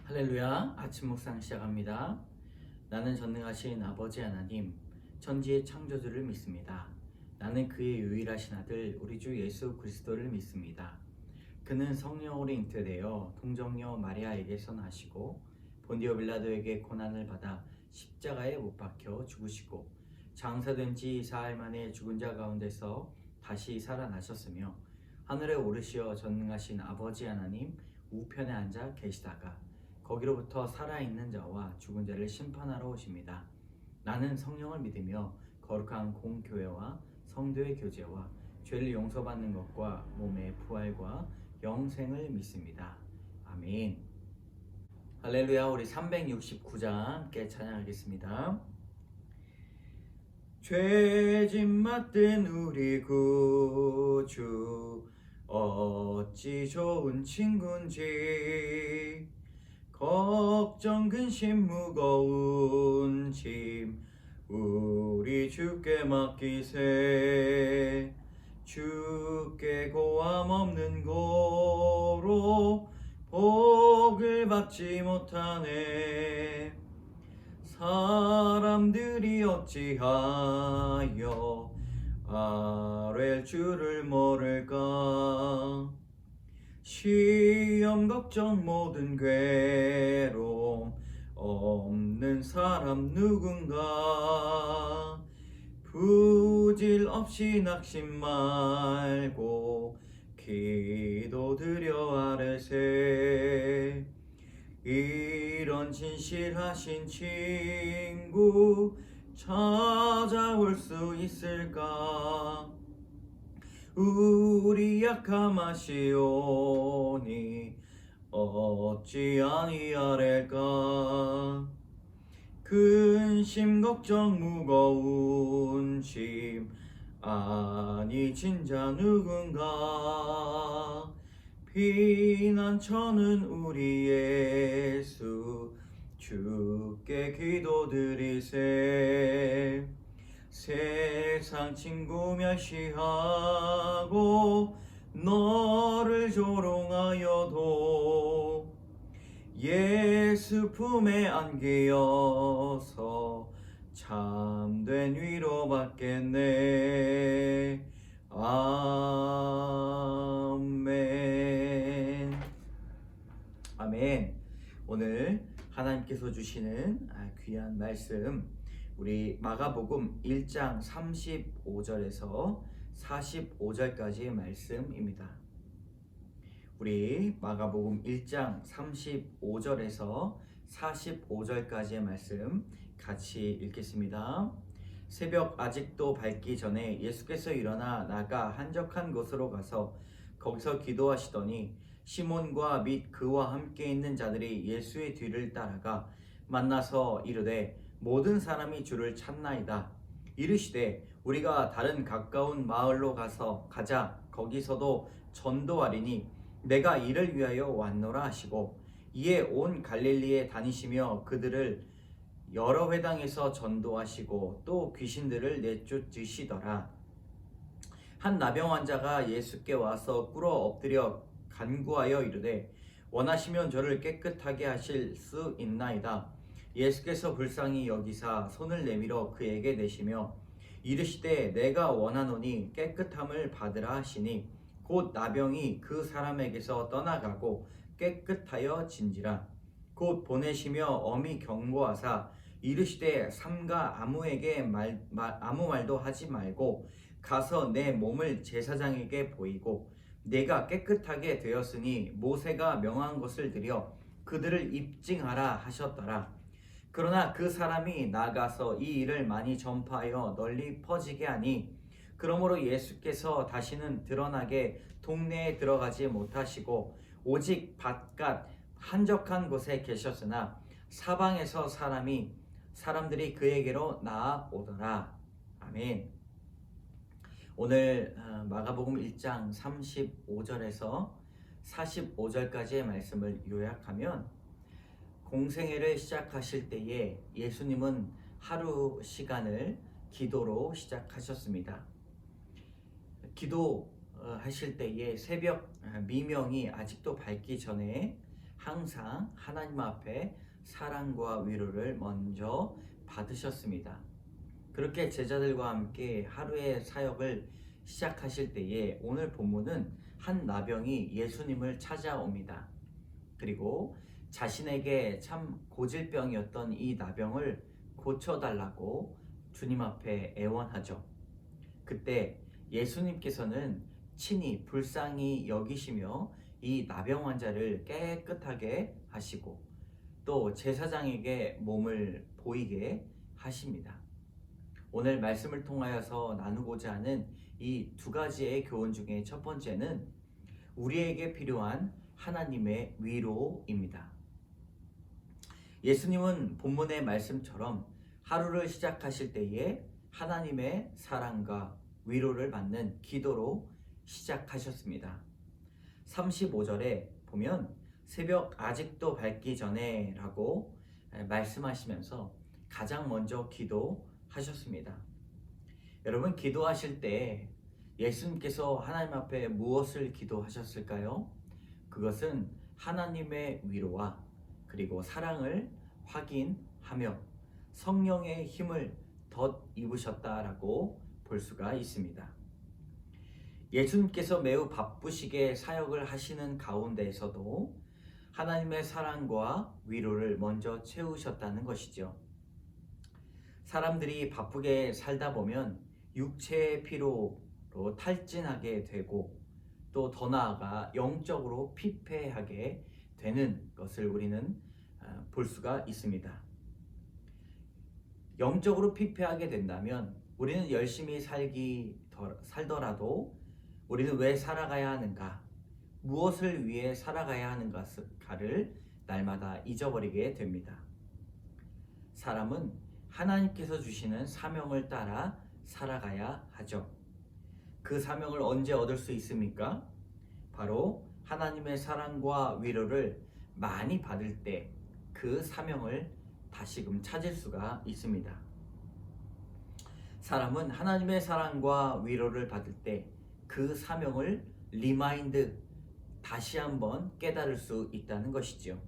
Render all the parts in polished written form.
할렐루야. 아침 묵상 시작합니다. 나는 전능하신 아버지 하나님, 천지의 창조주를 믿습니다. 나는 그의 유일하신 아들 우리 주 예수 그리스도를 믿습니다. 그는 성령으로 잉태되어 동정녀 마리아에게서 나시고 본디오 빌라도에게 고난을 받아 십자가에 못 박혀 죽으시고 장사된 지 사흘 만에 죽은 자 가운데서 다시 살아나셨으며 하늘에 오르시어 전능하신 아버지 하나님 우편에 앉아 계시다가 거기로부터 살아있는 자와 죽은 자를 심판하러 오십니다. 나는 성령을 믿으며 거룩한 공교회와 성도의 교제와 죄를 용서받는 것과 몸의 부활과 영생을 믿습니다. 아멘. 할렐루야. 우리 369장 함께 찬양하겠습니다. 죄짐 맡은 우리 구주 어찌 좋은 친군지 걱정 근심 무거운 짐 우리 주께 맡기세. 주께 고함 없는 고로 복을 받지 못하네. 사람들이 어찌하여 아랠 줄을 모를까. 시험 걱정 모든 괴로움 없는 사람 누군가. 부질 없이 낙심 말고 기도드려 아뢰세. 이런 진실하신 친구 찾아올 수 있을까. 우리 약함 아시오니 어찌 아니하랴까. 근심 걱정 무거운 짐 아니 진자 누군가. 피난처는 우리 예수 주께 기도드리세. 세상 친구 멸시하고 너를 조롱하여도 예수 품에 안기어서 참된 위로 받겠네. 아멘. 아멘. 오늘 하나님께서 주시는 귀한 말씀, 우리 마가복음 1장 35절에서 45절까지의 말씀입니다. 우리 마가복음 1장 35절에서 45절까지의 말씀 같이 읽겠습니다. 새벽 아직도 밝기 전에 예수께서 일어나 나가 한적한 곳으로 가서 거기서 기도하시더니 시몬과 및 그와 함께 있는 자들이 예수의 뒤를 따라가 만나서 이르되 모든 사람이 주를 찾나이다. 이르시되 우리가 다른 가까운 마을로 가자. 거기서도 전도하리니 내가 이를 위하여 왔노라 하시고 이에 온 갈릴리에 다니시며 그들을 여러 회당에서 전도하시고 또 귀신들을 내쫓으시더라. 한 나병 환자가 예수께 와서 꿇어 엎드려 간구하여 이르되 원하시면 저를 깨끗하게 하실 수 있나이다. 예수께서 불쌍히 여기사 손을 내밀어 그에게 내시며 이르시되 내가 원하노니 깨끗함을 받으라 하시니 곧 나병이 그 사람에게서 떠나가고 깨끗하여 진지라. 곧 보내시며 엄히 경고하사 이르시되 삼가 아무에게 아무 말도 하지 말고 가서 내 몸을 제사장에게 보이고 내가 깨끗하게 되었으니 모세가 명한 것을 드려 그들을 입증하라 하셨더라. 그러나 그 사람이 나가서 이 일을 많이 전파하여 널리 퍼지게 하니 그러므로 예수께서 다시는 드러나게 동네에 들어가지 못하시고 오직 바깥 한적한 곳에 계셨으나 사방에서 사람들이 그에게로 나아오더라. 아멘. 오늘 마가복음 1장 35절에서 45절까지의 말씀을 요약하면 공생애를 시작하실 때에 예수님은 하루 시간을 기도로 시작하셨습니다. 기도하실 때에 새벽 미명이 아직도 밝기 전에 항상 하나님 앞에 사랑과 위로를 먼저 받으셨습니다. 그렇게 제자들과 함께 하루의 사역을 시작하실 때에 오늘 본문은 한 나병이 예수님을 찾아옵니다. 그리고 자신에게 참 고질병이었던 이 나병을 고쳐달라고 주님 앞에 애원하죠. 그때 예수님께서는 친히 불쌍히 여기시며 이 나병 환자를 깨끗하게 하시고 또 제사장에게 몸을 보이게 하십니다. 오늘 말씀을 통하여서 나누고자 하는 이 두 가지의 교훈 중에 첫 번째는 우리에게 필요한 하나님의 위로입니다. 예수님은 본문의 말씀처럼 하루를 시작하실 때에 하나님의 사랑과 위로를 받는 기도로 시작하셨습니다. 35절에 보면 새벽 아직도 밝기 전에 라고 말씀하시면서 가장 먼저 기도하셨습니다. 여러분, 기도하실 때 예수님께서 하나님 앞에 무엇을 기도하셨을까요? 그것은 하나님의 위로와 그리고 사랑을 확인하며 성령의 힘을 덧입으셨다라고 볼 수가 있습니다. 예수님께서 매우 바쁘시게 사역을 하시는 가운데에서도 하나님의 사랑과 위로를 먼저 채우셨다는 것이죠. 사람들이 바쁘게 살다 보면 육체의 피로로 탈진하게 되고 또 더 나아가 영적으로 피폐하게 되는 것을 우리는 볼 수가 있습니다. 영적으로 피폐하게 된다면 우리는 열심히 살더라도 우리는 왜 살아가야 하는가, 무엇을 위해 살아가야 하는가를 날마다 잊어버리게 됩니다. 사람은 하나님께서 주시는 사명을 따라 살아가야 하죠. 그 사명을 언제 얻을 수 있습니까? 바로 하나님의 사랑과 위로를 많이 받을 때 그 사명을 다시금 찾을 수가 있습니다. 사람은 하나님의 사랑과 위로를 받을 때 그 사명을 리마인드, 다시 한번 깨달을 수 있다는 것이죠.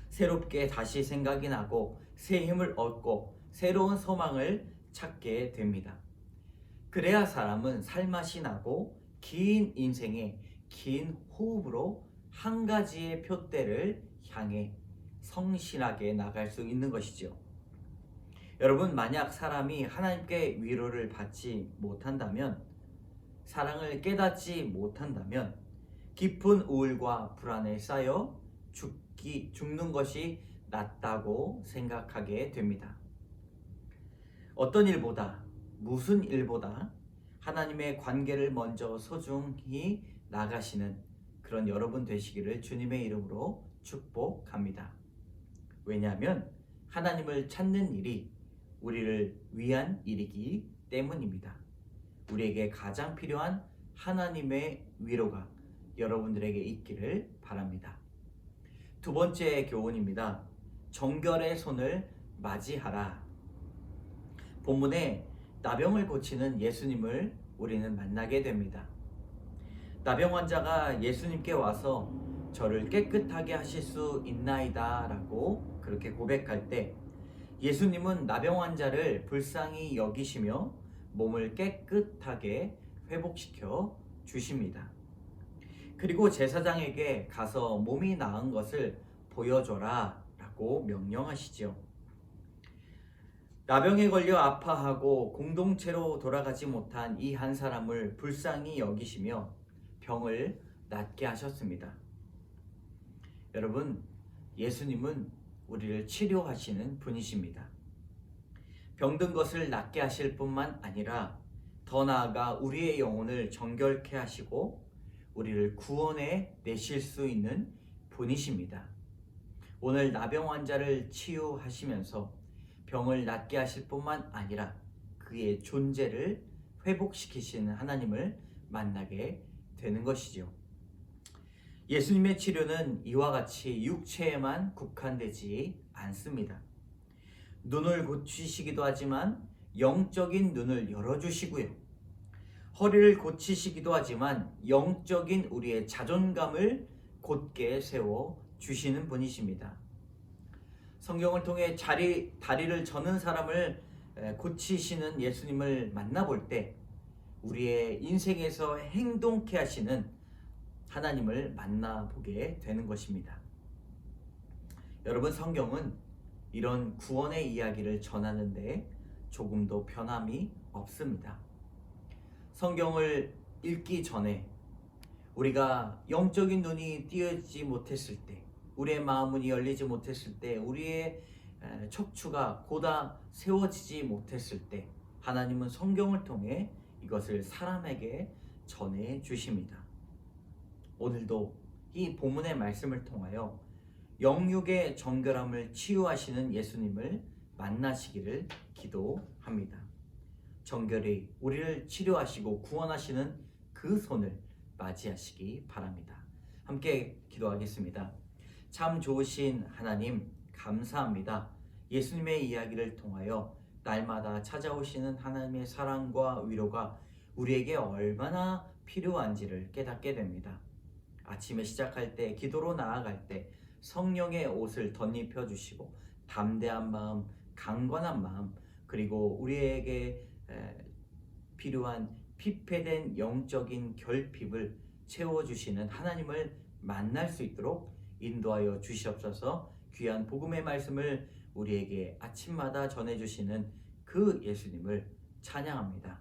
새롭게 다시 생각이 나고 새 힘을 얻고 새로운 소망을 찾게 됩니다. 그래야 사람은 살맛이 나고 긴 인생의 긴 호흡으로 한 가지의 표대를 향해 성실하게 나갈 수 있는 것이죠. 여러분, 만약 사람이 하나님께 위로를 받지 못한다면, 사랑을 깨닫지 못한다면 깊은 우울과 불안에 쌓여 죽는 것이 낫다고 생각하게 됩니다. 어떤 일보다, 무슨 일보다 하나님의 관계를 먼저 소중히 나가시는 그런 여러분 되시기를 주님의 이름으로 축복합니다. 왜냐하면 하나님을 찾는 일이 우리를 위한 일이기 때문입니다. 우리에게 가장 필요한 하나님의 위로가 여러분들에게 있기를 바랍니다. 두 번째 교훈입니다. 정결의 손을 맞이하라. 본문에 나병을 고치는 예수님을 우리는 만나게 됩니다. 나병 환자가 예수님께 와서 저를 깨끗하게 하실 수 있나이다 라고 그렇게 고백할 때 예수님은 나병 환자를 불쌍히 여기시며 몸을 깨끗하게 회복시켜 주십니다. 그리고 제사장에게 가서 몸이 나은 것을 보여줘라 라고 명령하시죠. 나병에 걸려 아파하고 공동체로 돌아가지 못한 이 한 사람을 불쌍히 여기시며 병을 낫게 하셨습니다. 여러분, 예수님은 우리를 치료하시는 분이십니다. 병든 것을 낫게 하실 뿐만 아니라 더 나아가 우리의 영혼을 정결케 하시고 우리를 구원해 내실 수 있는 분이십니다. 오늘 나병 환자를 치유하시면서 병을 낫게 하실 뿐만 아니라 그의 존재를 회복시키시는 하나님을 만나게 되는 것이죠. 예수님의 치료는 이와 같이 육체에만 국한되지 않습니다. 눈을 고치시기도 하지만 영적인 눈을 열어주시고요. 허리를 고치시기도 하지만 영적인 우리의 자존감을 곧게 세워 주시는 분이십니다. 성경을 통해 다리를 저는 사람을 고치시는 예수님을 만나볼 때 우리의 인생에서 행동케 하시는 하나님을 만나보게 되는 것입니다. 여러분, 성경은 이런 구원의 이야기를 전하는데 조금도 변함이 없습니다. 성경을 읽기 전에 우리가 영적인 눈이 띄어지지 못했을 때, 우리의 마음문이 열리지 못했을 때, 우리의 척추가 고다 세워지지 못했을 때 하나님은 성경을 통해 이것을 사람에게 전해 주십니다. 오늘도 이 본문의 말씀을 통하여 영육의 정결함을 치유하시는 예수님을 만나시기를 기도합니다. 정결히 우리를 치료하시고 구원하시는 그 손을 맞이하시기 바랍니다. 함께 기도하겠습니다. 참 좋으신 하나님, 감사합니다. 예수님의 이야기를 통하여 날마다 찾아오시는 하나님의 사랑과 위로가 우리에게 얼마나 필요한지를 깨닫게 됩니다. 아침에 시작할 때, 기도로 나아갈 때 성령의 옷을 덧입혀 주시고 담대한 마음, 강건한 마음, 그리고 우리에게 필요한 피폐된 영적인 결핍을 채워주시는 하나님을 만날 수 있도록 인도하여 주시옵소서. 귀한 복음의 말씀을 우리에게 아침마다 전해주시는 그 예수님을 찬양합니다.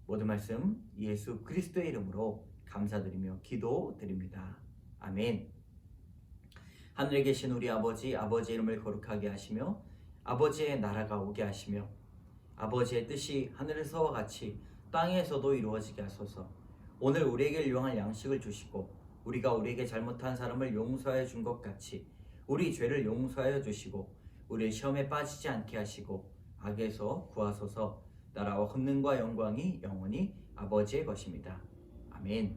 모든 말씀 예수 그리스도의 이름으로 감사드리며 기도드립니다. 아멘. 하늘에 계신 우리 아버지, 아버지의 이름을 거룩하게 하시며 아버지의 나라가 오게 하시며 아버지의 뜻이 하늘에서와 같이 땅에서도 이루어지게 하소서. 오늘 우리에게 일용할 양식을 주시고 우리가 우리에게 잘못한 사람을 용서하여 준 것 같이 우리 죄를 용서하여 주시고 우리의 시험에 빠지지 않게 하시고 악에서 구하소서. 나라와 권능과 영광이 영원히 아버지의 것입니다. 아멘.